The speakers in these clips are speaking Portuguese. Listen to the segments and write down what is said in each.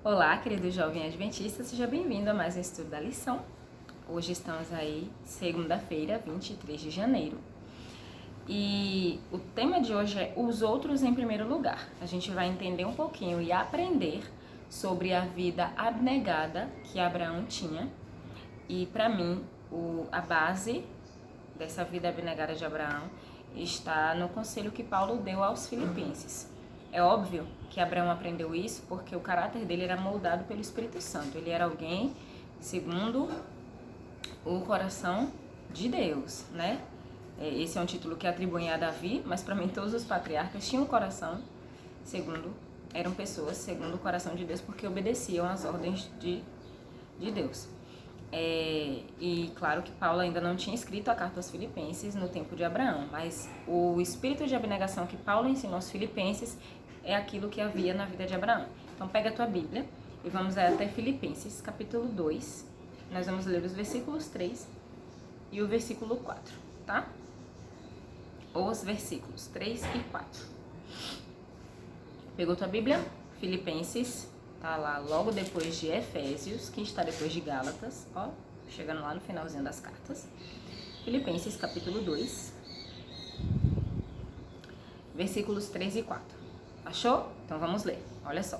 Olá, querido jovem adventista, seja bem-vindo a mais um estudo da lição. Hoje estamos aí, segunda-feira, 23 de janeiro. E o tema de hoje é os outros em primeiro lugar. A gente vai entender um pouquinho e aprender sobre a vida abnegada que Abraão tinha. E para mim, a base dessa vida abnegada de Abraão está no conselho que Paulo deu aos filipenses. É óbvio que Abraão aprendeu isso porque o caráter dele era moldado pelo Espírito Santo. Ele era alguém segundo o coração de Deus, né? Esse é um título que atribuem a Davi, mas para mim todos os patriarcas tinham o coração segundo, eram pessoas segundo o coração de Deus porque obedeciam às ordens de Deus. E claro que Paulo ainda não tinha escrito a carta aos filipenses no tempo de Abraão, mas o espírito de abnegação que Paulo ensinou aos filipenses é aquilo que havia na vida de Abraão. Então pega a tua Bíblia e vamos até Filipenses, capítulo 2. Nós vamos ler os versículos 3 e o versículo 4, tá? Os versículos 3 e 4. Pegou tua Bíblia? Filipenses, tá lá logo depois de Efésios, que está depois de Gálatas, ó, chegando lá no finalzinho das cartas. Filipenses, capítulo 2, versículos 3 e 4. Achou? Então vamos ler. Olha só.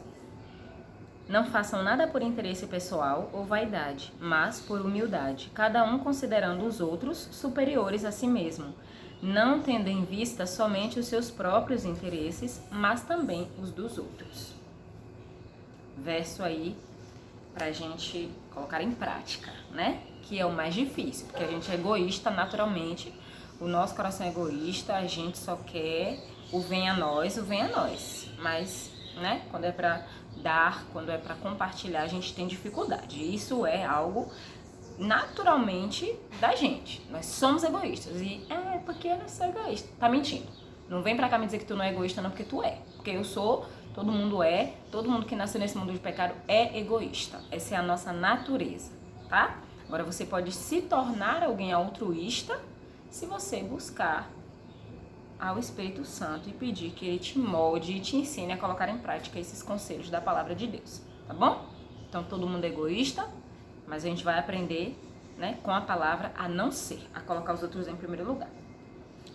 Não façam nada por interesse pessoal ou vaidade, mas por humildade, cada um considerando os outros superiores a si mesmo, não tendo em vista somente os seus próprios interesses, mas também os dos outros. Verso aí pra gente colocar em prática, né? Que é o mais difícil, porque a gente é egoísta naturalmente, o nosso coração é egoísta, a gente só quer o venha a nós, mas, né, quando é pra dar, quando é pra compartilhar, a gente tem dificuldade. Isso é algo naturalmente da gente. Nós somos egoístas. E porque eu não sou egoísta. Tá mentindo. Não vem pra cá me dizer que tu não é egoísta, não, porque tu é. Porque eu sou, todo mundo que nasceu nesse mundo de pecado é egoísta. Essa é a nossa natureza, tá? Agora você pode se tornar alguém altruísta se você buscar ao Espírito Santo e pedir que ele te molde e te ensine a colocar em prática esses conselhos da palavra de Deus, tá bom? Então todo mundo é egoísta, mas a gente vai aprender, né, com a palavra a não ser, a colocar os outros em primeiro lugar.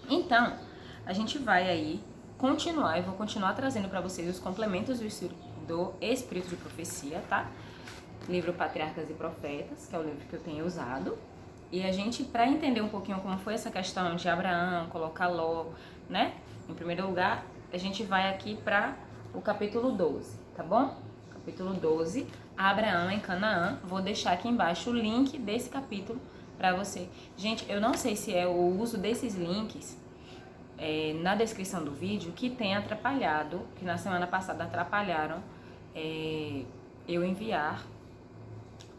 Então, a gente vai aí continuar, eu vou continuar trazendo para vocês os complementos do Espírito de Profecia, tá? Livro Patriarcas e Profetas, que é o livro que eu tenho usado. E a gente, para entender um pouquinho como foi essa questão de Abraão, colocar Ló, né? Em primeiro lugar, a gente vai aqui para o capítulo 12, tá bom? Capítulo 12, Abraão em Canaã. Vou deixar aqui embaixo o link desse capítulo para você. Gente, eu não sei se é o uso desses links na descrição do vídeo que tem atrapalhado, que na semana passada atrapalharam eu enviar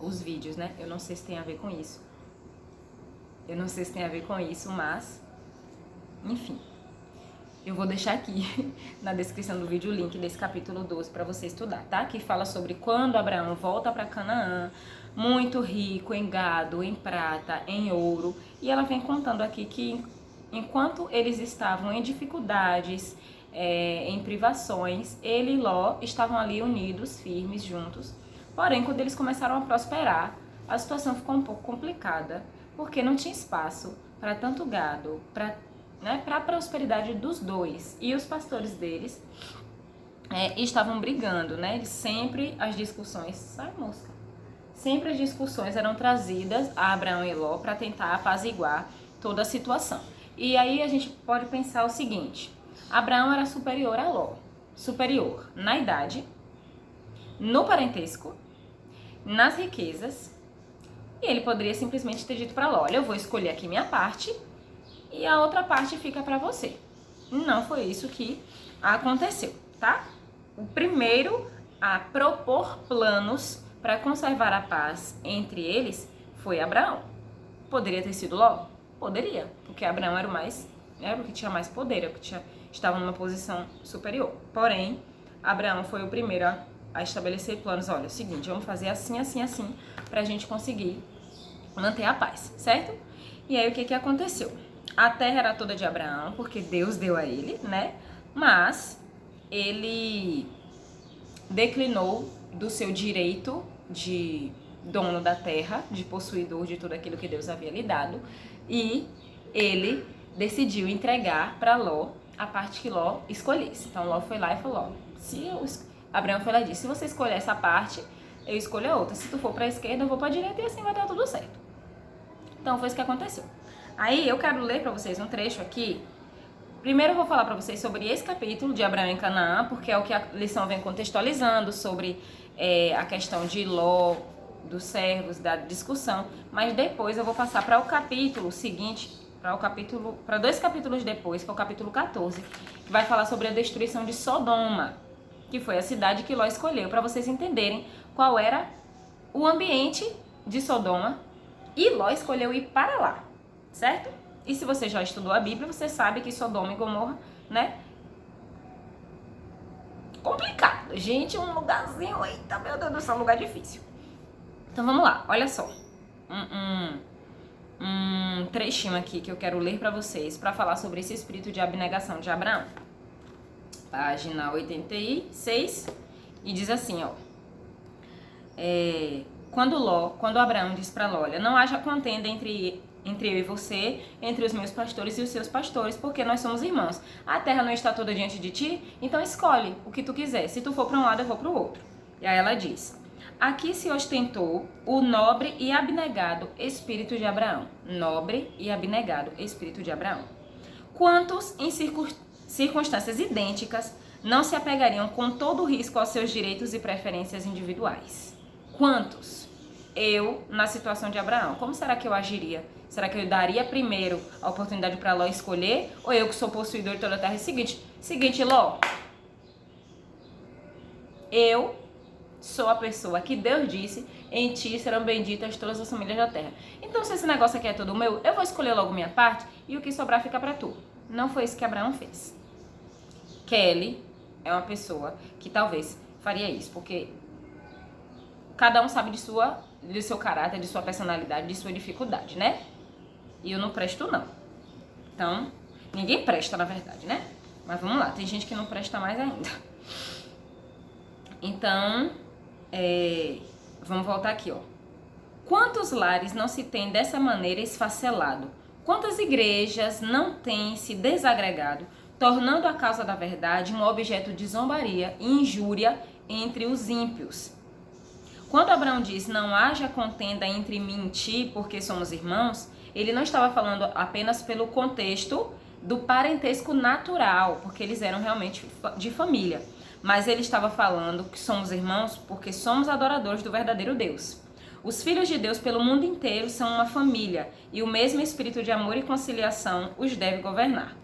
os vídeos, né? Eu não sei se tem a ver com isso. Mas, enfim, eu vou deixar aqui na descrição do vídeo o link desse capítulo 12 para você estudar, tá? Que fala sobre quando Abraão volta para Canaã, muito rico em gado, em prata, em ouro. E ela vem contando aqui que enquanto eles estavam em dificuldades, em privações, ele e Ló estavam ali unidos, firmes, juntos. Porém, quando eles começaram a prosperar, a situação ficou um pouco complicada, porque não tinha espaço para tanto gado, para a prosperidade dos dois. E os pastores deles estavam brigando, né? Sempre as discussões eram trazidas a Abraão e Ló para tentar apaziguar toda a situação. E aí a gente pode pensar o seguinte: Abraão era superior a Ló, superior na idade, no parentesco, nas riquezas. E ele poderia simplesmente ter dito para Ló: olha, eu vou escolher aqui minha parte e a outra parte fica para você. Não foi isso que aconteceu, tá? O primeiro a propor planos para conservar a paz entre eles foi Abraão. Poderia ter sido Ló? Poderia, porque Abraão era o que tinha mais poder, era o que estava numa posição superior. Porém, Abraão foi o primeiro a estabelecer planos. Olha, é o seguinte, vamos fazer assim, assim, assim, pra gente conseguir manter a paz, certo? E aí o que aconteceu? A terra era toda de Abraão, porque Deus deu a ele, né? Mas ele declinou do seu direito de dono da terra, de possuidor de tudo aquilo que Deus havia lhe dado, e ele decidiu entregar para Ló a parte que Ló escolhesse. Então Ló foi lá e falou, Abraão foi lá e disse, se você escolher essa parte, eu escolho a outra. Se tu for para a esquerda, eu vou para a direita, e assim vai dar tudo certo. Então foi isso que aconteceu. Aí eu quero ler para vocês um trecho aqui. Primeiro eu vou falar para vocês sobre esse capítulo de Abraão em Canaã, porque é o que a lição vem contextualizando sobre a questão de Ló, dos servos, da discussão. Mas depois eu vou passar para o capítulo seguinte, para 2 capítulos depois, que é o capítulo 14, que vai falar sobre a destruição de Sodoma, que foi a cidade que Ló escolheu, para vocês entenderem qual era o ambiente de Sodoma, e Ló escolheu ir para lá, certo? E se você já estudou a Bíblia, você sabe que Sodoma e Gomorra, né? Complicado, gente, um lugarzinho, eita, meu Deus do céu, um lugar difícil. Então vamos lá, olha só. Um trechinho aqui que eu quero ler para vocês, para falar sobre esse espírito de abnegação de Abraão. Página 86, e diz assim, ó. Quando Abraão diz para Ló, olha, não haja contenda entre eu e você, entre os meus pastores e os seus pastores, porque nós somos irmãos. A terra não está toda diante de ti, então escolhe o que tu quiser. Se tu for para um lado, eu vou para o outro. E aí ela diz, aqui se ostentou o nobre e abnegado espírito de Abraão. Nobre e abnegado espírito de Abraão. Quantos, em circunstâncias idênticas, não se apegariam com todo o risco aos seus direitos e preferências individuais? Quantos? Eu, na situação de Abraão, como será que eu agiria? Será que eu daria primeiro a oportunidade para Ló escolher? Ou eu que sou possuidor de toda a terra? É o seguinte, Ló. Eu sou a pessoa que Deus disse, em ti serão benditas todas as famílias da terra. Então, se esse negócio aqui é todo meu, eu vou escolher logo minha parte e o que sobrar fica para tu. Não foi isso que Abraão fez. Kelly é uma pessoa que talvez faria isso, porque cada um sabe de seu caráter, de sua personalidade, de sua dificuldade, né? E eu não presto, não. Então, ninguém presta, na verdade, né? Mas vamos lá, tem gente que não presta mais ainda. Então, vamos voltar aqui, ó. Quantos lares não se tem dessa maneira esfacelado? Quantas igrejas não têm se desagregado, tornando a causa da verdade um objeto de zombaria e injúria entre os ímpios? Quando Abraão diz, não haja contenda entre mim e ti, porque somos irmãos, ele não estava falando apenas pelo contexto do parentesco natural, porque eles eram realmente de família. Mas ele estava falando que somos irmãos porque somos adoradores do verdadeiro Deus. Os filhos de Deus pelo mundo inteiro são uma família, e o mesmo espírito de amor e conciliação os deve governar.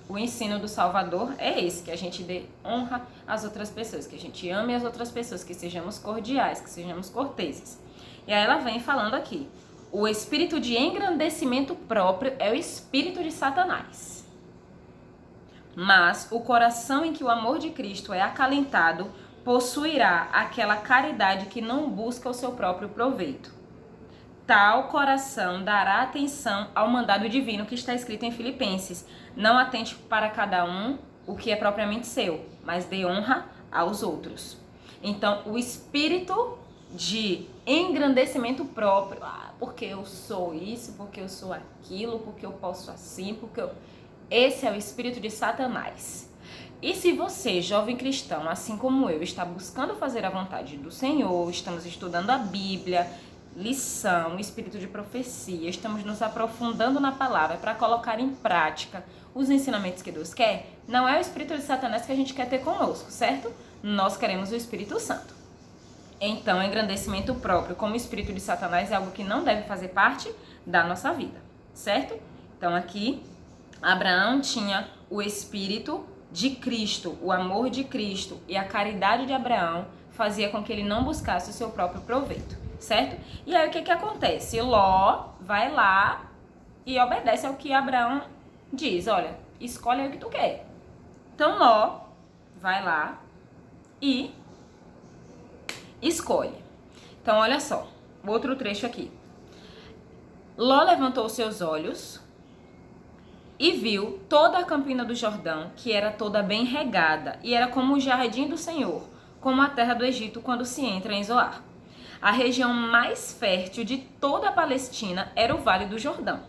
O ensino do Salvador é esse, que a gente dê honra às outras pessoas, que a gente ame as outras pessoas, que sejamos cordiais, que sejamos corteses. E aí ela vem falando aqui, o espírito de engrandecimento próprio é o espírito de Satanás. Mas o coração em que o amor de Cristo é acalentado possuirá aquela caridade que não busca o seu próprio proveito. Tal coração dará atenção ao mandado divino que está escrito em Filipenses. Não atente para cada um o que é propriamente seu, mas dê honra aos outros. Então, o espírito de engrandecimento próprio, porque eu sou isso, porque eu sou aquilo, porque eu posso assim, Esse é o espírito de Satanás. E se você, jovem cristão, assim como eu, está buscando fazer a vontade do Senhor, estamos estudando a Bíblia, lição, espírito de profecia, estamos nos aprofundando na palavra para colocar em prática os ensinamentos que Deus quer, não é o espírito de Satanás que a gente quer ter conosco, certo? Nós queremos o Espírito Santo. Então, o engrandecimento próprio como espírito de Satanás é algo que não deve fazer parte da nossa vida, certo? Então, aqui, Abraão tinha o espírito de Cristo, o amor de Cristo, e a caridade de Abraão fazia com que ele não buscasse o seu próprio proveito, certo? E aí o que acontece? Ló vai lá e obedece ao que Abraão diz, olha, escolhe aí o que tu quer. Então Ló vai lá e escolhe. Então olha só, outro trecho aqui. Ló levantou seus olhos e viu toda a campina do Jordão, que era toda bem regada, e era como o jardim do Senhor, como a terra do Egito quando se entra em Zoar. A região mais fértil de toda a Palestina era o Vale do Jordão,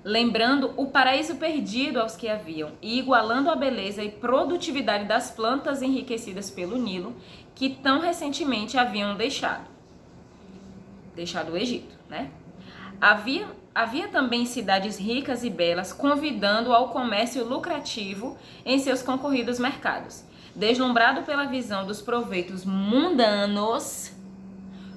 lembrando o paraíso perdido aos que haviam e igualando a beleza e produtividade das plantas enriquecidas pelo Nilo que tão recentemente haviam deixado o Egito, né? Havia também cidades ricas e belas, convidando ao comércio lucrativo em seus concorridos mercados. Deslumbrado pela visão dos proveitos mundanos,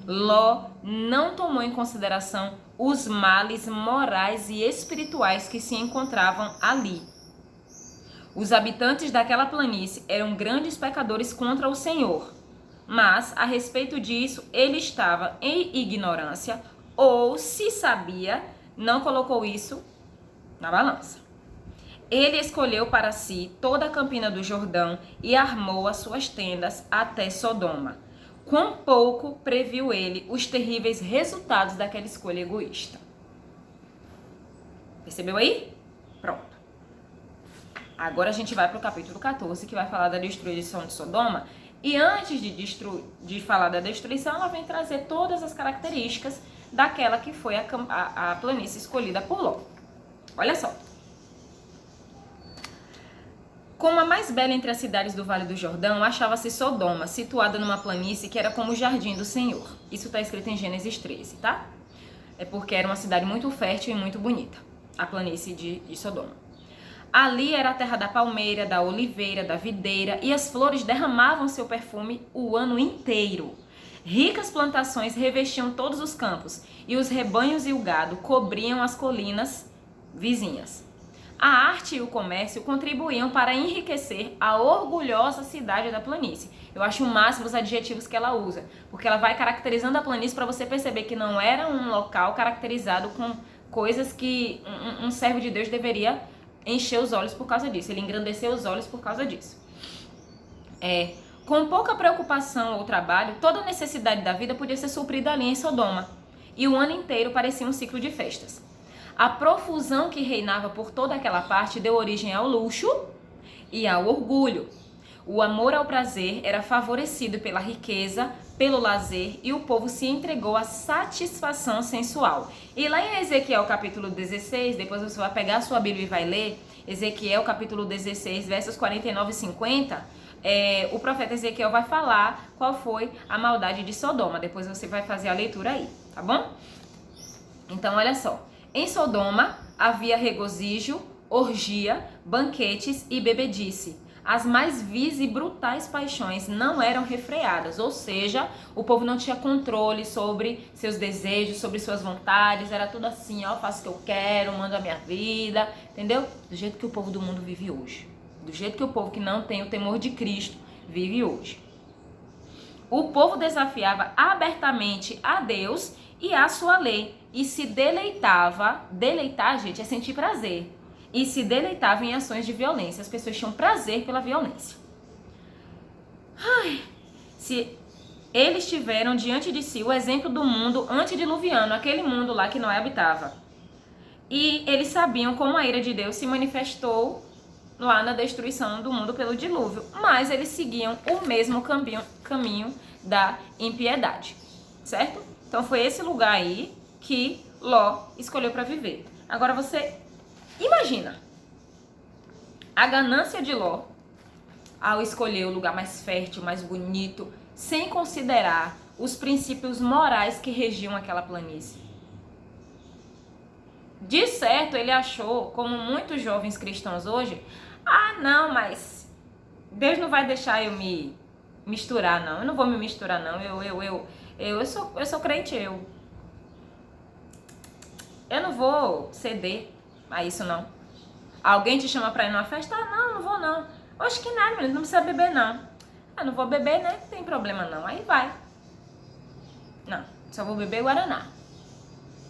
Ló não tomou em consideração os males morais e espirituais que se encontravam ali. Os habitantes daquela planície eram grandes pecadores contra o Senhor, mas a respeito disso ele estava em ignorância, ou se sabia, não colocou isso na balança. Ele escolheu para si toda a campina do Jordão e armou as suas tendas até Sodoma. Quão pouco previu ele os terríveis resultados daquela escolha egoísta. Percebeu aí? Pronto. Agora a gente vai para o capítulo 14, que vai falar da destruição de Sodoma. E antes de falar da destruição, ela vem trazer todas as características daquela que foi a planície escolhida por Ló. Olha só. Como a mais bela entre as cidades do Vale do Jordão, achava-se Sodoma, situada numa planície que era como o jardim do Senhor. Isso está escrito em Gênesis 13, tá? É porque era uma cidade muito fértil e muito bonita, a planície de Sodoma. Ali era a terra da palmeira, da oliveira, da videira, e as flores derramavam seu perfume o ano inteiro. Ricas plantações revestiam todos os campos, e os rebanhos e o gado cobriam as colinas vizinhas. A arte e o comércio contribuíam para enriquecer a orgulhosa cidade da planície. Eu acho o máximo os adjetivos que ela usa, porque ela vai caracterizando a planície para você perceber que não era um local caracterizado com coisas que um servo de Deus deveria encher os olhos por causa disso. Ele engrandeceu os olhos por causa disso. Com pouca preocupação ou trabalho, toda a necessidade da vida podia ser suprida ali em Sodoma. E o ano inteiro parecia um ciclo de festas. A profusão que reinava por toda aquela parte deu origem ao luxo e ao orgulho. O amor ao prazer era favorecido pela riqueza, pelo lazer, e o povo se entregou à satisfação sensual. E lá em Ezequiel capítulo 16, depois você vai pegar a sua Bíblia e vai ler, Ezequiel capítulo 16, versos 49 e 50, o profeta Ezequiel vai falar qual foi a maldade de Sodoma. Depois você vai fazer a leitura aí, tá bom? Então olha só. Em Sodoma havia regozijo, orgia, banquetes e bebedice. As mais vis e brutais paixões não eram refreadas, ou seja, o povo não tinha controle sobre seus desejos, sobre suas vontades, era tudo assim, ó, faço o que eu quero, mando a minha vida, entendeu? Do jeito que o povo do mundo vive hoje, do jeito que o povo que não tem o temor de Cristo vive hoje. O povo desafiava abertamente a Deus e a sua lei, e se deleitava, deleitar, gente, é sentir prazer, e se deleitava em ações de violência. As pessoas tinham prazer pela violência. Se eles tiveram diante de si o exemplo do mundo antediluviano, aquele mundo lá que Noé habitava, e eles sabiam como a ira de Deus se manifestou lá na destruição do mundo pelo dilúvio, mas eles seguiam o mesmo caminho da impiedade, certo? Então foi esse lugar aí que Ló escolheu para viver. Agora você imagina a ganância de Ló ao escolher o lugar mais fértil, mais bonito, sem considerar os princípios morais que regiam aquela planície. De certo, ele achou, como muitos jovens cristãos hoje, não, mas Deus não vai deixar eu me misturar, não. Eu não vou me misturar, não. Eu sou crente, eu não vou ceder a isso, não. Alguém te chama pra ir numa festa? Não vou, não. Oxe, que nada, menino, não precisa beber, não. Não vou beber, né? Não tem problema, não. Aí vai. Não, só vou beber Guaraná.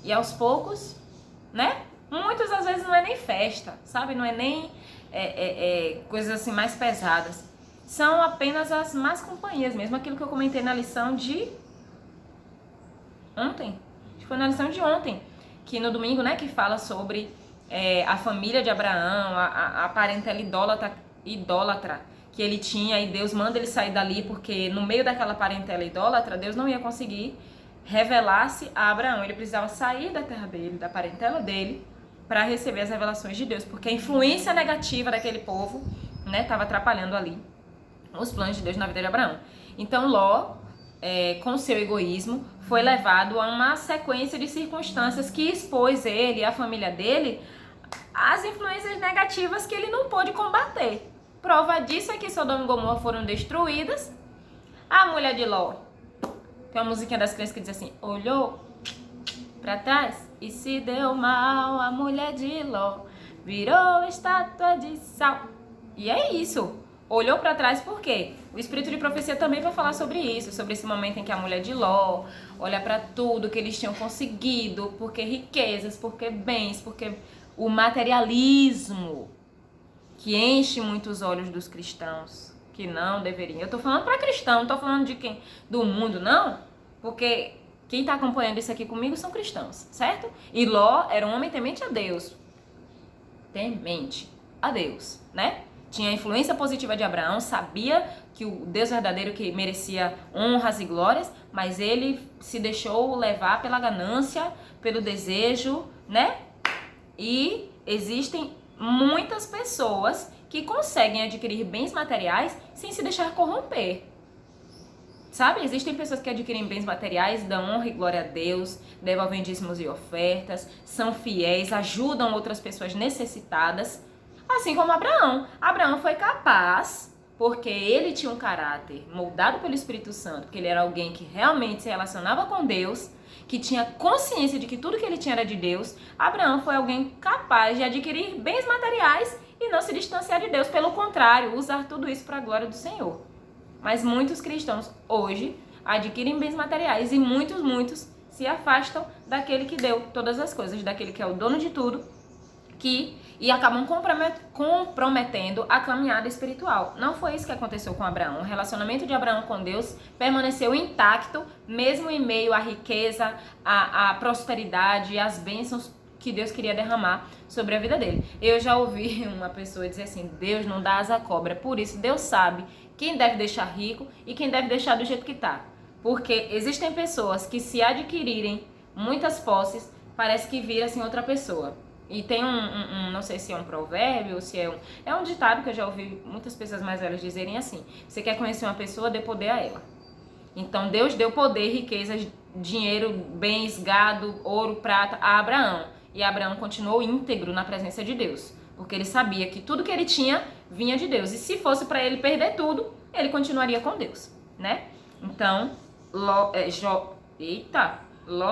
E aos poucos, né? Muitas às vezes não é nem festa, sabe? Não é nem coisas assim mais pesadas. São apenas as más companhias mesmo. Aquilo que eu comentei na lição de ontem. Acho que foi na lição de ontem. Que no domingo, né? Que fala sobre a família de Abraão, a parentela idólatra, que ele tinha, e Deus manda ele sair dali, porque no meio daquela parentela idólatra, Deus não ia conseguir revelar-se a Abraão. Ele precisava sair da terra dele, da parentela dele, para receber as revelações de Deus, porque a influência negativa daquele povo, né, estava atrapalhando ali os planos de Deus na vida de Abraão. Então Ló, com seu egoísmo, foi levado a uma sequência de circunstâncias que expôs ele e a família dele às influências negativas que ele não pôde combater. Prova disso é que Sodoma e Gomorra foram destruídas. A mulher de Ló, tem uma musiquinha das crianças que diz assim: olhou pra trás e se deu mal. A mulher de Ló virou estátua de sal. E é isso. Olhou pra trás por quê? O Espírito de Profecia também vai falar sobre isso, sobre esse momento em que a mulher de Ló olha pra tudo que eles tinham conseguido, porque riquezas, porque bens, porque o materialismo que enche muito os olhos dos cristãos, que não deveriam. Eu tô falando para cristão, não tô falando de quem do mundo, não, porque quem tá acompanhando isso aqui comigo são cristãos, certo? E Ló era um homem temente a Deus. Temente a Deus, né? Tinha a influência positiva de Abraão, sabia que o Deus verdadeiro que merecia honras e glórias, mas ele se deixou levar pela ganância, pelo desejo, né? E existem muitas pessoas que conseguem adquirir bens materiais sem se deixar corromper. Sabe? Existem pessoas que adquirem bens materiais, dão honra e glória a Deus, devolvem dízimos e ofertas, são fiéis, ajudam outras pessoas necessitadas, assim como Abraão. Abraão foi capaz, porque ele tinha um caráter moldado pelo Espírito Santo, porque ele era alguém que realmente se relacionava com Deus, que tinha consciência de que tudo que ele tinha era de Deus. Abraão foi alguém capaz de adquirir bens materiais e não se distanciar de Deus. Pelo contrário, usar tudo isso para a glória do Senhor. Mas muitos cristãos hoje adquirem bens materiais e muitos se afastam daquele que deu todas as coisas, daquele que é o dono de tudo, e acabam comprometendo a caminhada espiritual. Não foi isso que aconteceu com Abraão. O relacionamento de Abraão com Deus permaneceu intacto, mesmo em meio à riqueza, à prosperidade e às bênçãos que Deus queria derramar sobre a vida dele. Eu já ouvi uma pessoa dizer assim: Deus não dá asa à cobra, por isso Deus sabe quem deve deixar rico e quem deve deixar do jeito que está. Porque existem pessoas que, se adquirirem muitas posses, parece que vira assim outra pessoa. E tem não sei se é um provérbio ou se é um ditado que eu já ouvi muitas pessoas mais velhas dizerem assim: você quer conhecer uma pessoa, dê poder a ela. Então Deus deu poder, riquezas, dinheiro, bens, gado, ouro, prata a Abraão. E Abraão continuou íntegro na presença de Deus, porque ele sabia que tudo que ele tinha vinha de Deus. E se fosse para ele perder tudo, ele continuaria com Deus, né? Então, Ló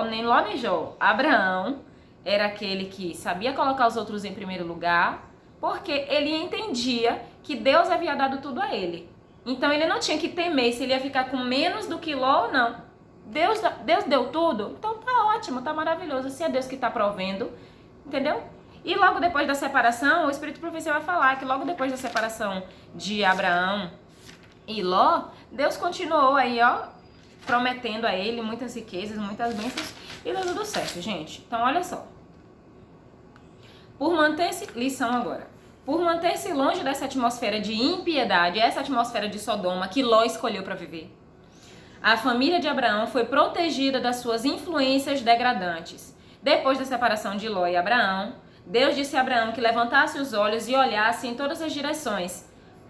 nem Jó. Abraão era aquele que sabia colocar os outros em primeiro lugar, porque ele entendia que Deus havia dado tudo a ele. Então ele não tinha que temer se ele ia ficar com menos do que Ló ou não. Deus deu tudo, então tá ótimo, tá maravilhoso. Se é Deus que está provendo, entendeu? E logo depois da separação, o Espírito de Profecia vai falar que logo depois da separação de Abraão e Ló, Deus continuou aí, ó, prometendo a ele muitas riquezas, muitas bênçãos, e deu tudo certo, gente. Então olha só. Lição agora. Por manter-se longe dessa atmosfera de impiedade, essa atmosfera de Sodoma que Ló escolheu para viver, a família de Abraão foi protegida das suas influências degradantes. Depois da separação de Ló e Abraão, Deus disse a Abraão que levantasse os olhos e olhasse em todas as direções,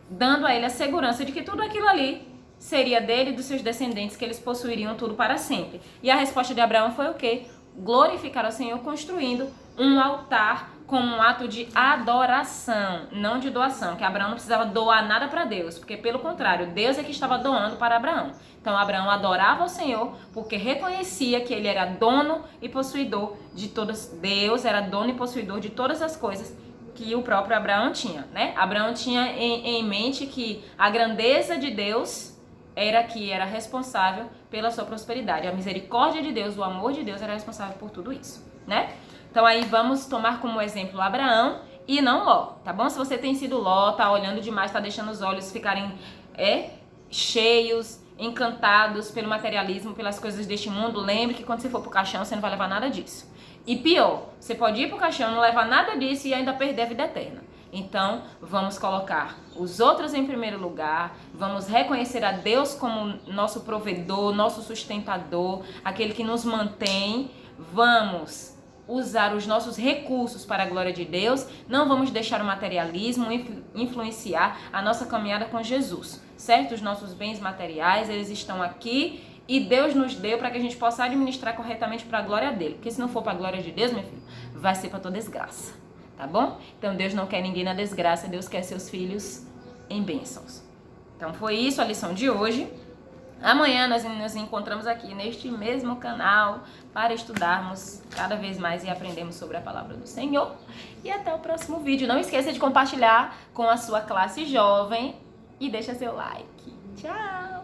dando a ele a segurança de que tudo aquilo ali seria dele e dos seus descendentes, que eles possuiriam tudo para sempre. E a resposta de Abraão foi o quê? Glorificar ao Senhor construindo um altar como um ato de adoração, não de doação, que Abraão não precisava doar nada para Deus, porque pelo contrário, Deus é que estava doando para Abraão. Então Abraão adorava ao Senhor porque reconhecia que ele era dono e possuidor de todas, Deus era dono e possuidor de todas as coisas que o próprio Abraão tinha, né? Abraão tinha em mente que a grandeza de Deus era que era responsável pela sua prosperidade. A misericórdia de Deus, o amor de Deus era responsável por tudo isso, né? Então aí vamos tomar como exemplo Abraão e não Ló, tá bom? Se você tem sido Ló, tá olhando demais, tá deixando os olhos ficarem cheios, encantados pelo materialismo, pelas coisas deste mundo, lembre que quando você for pro caixão, você não vai levar nada disso. E pior, você pode ir pro caixão, não levar nada disso e ainda perder a vida eterna. Então, vamos colocar os outros em primeiro lugar, vamos reconhecer a Deus como nosso provedor, nosso sustentador, aquele que nos mantém. Vamos usar os nossos recursos para a glória de Deus, não vamos deixar o materialismo influenciar a nossa caminhada com Jesus, certo? Os nossos bens materiais, eles estão aqui e Deus nos deu para que a gente possa administrar corretamente para a glória dele, porque se não for para a glória de Deus, meu filho, vai ser para tua desgraça, tá bom? Então Deus não quer ninguém na desgraça, Deus quer seus filhos em bênçãos. Então foi isso a lição de hoje. Amanhã nós nos encontramos aqui neste mesmo canal para estudarmos cada vez mais e aprendermos sobre a palavra do Senhor. E até o próximo vídeo. Não esqueça de compartilhar com a sua classe jovem e deixa seu like. Tchau!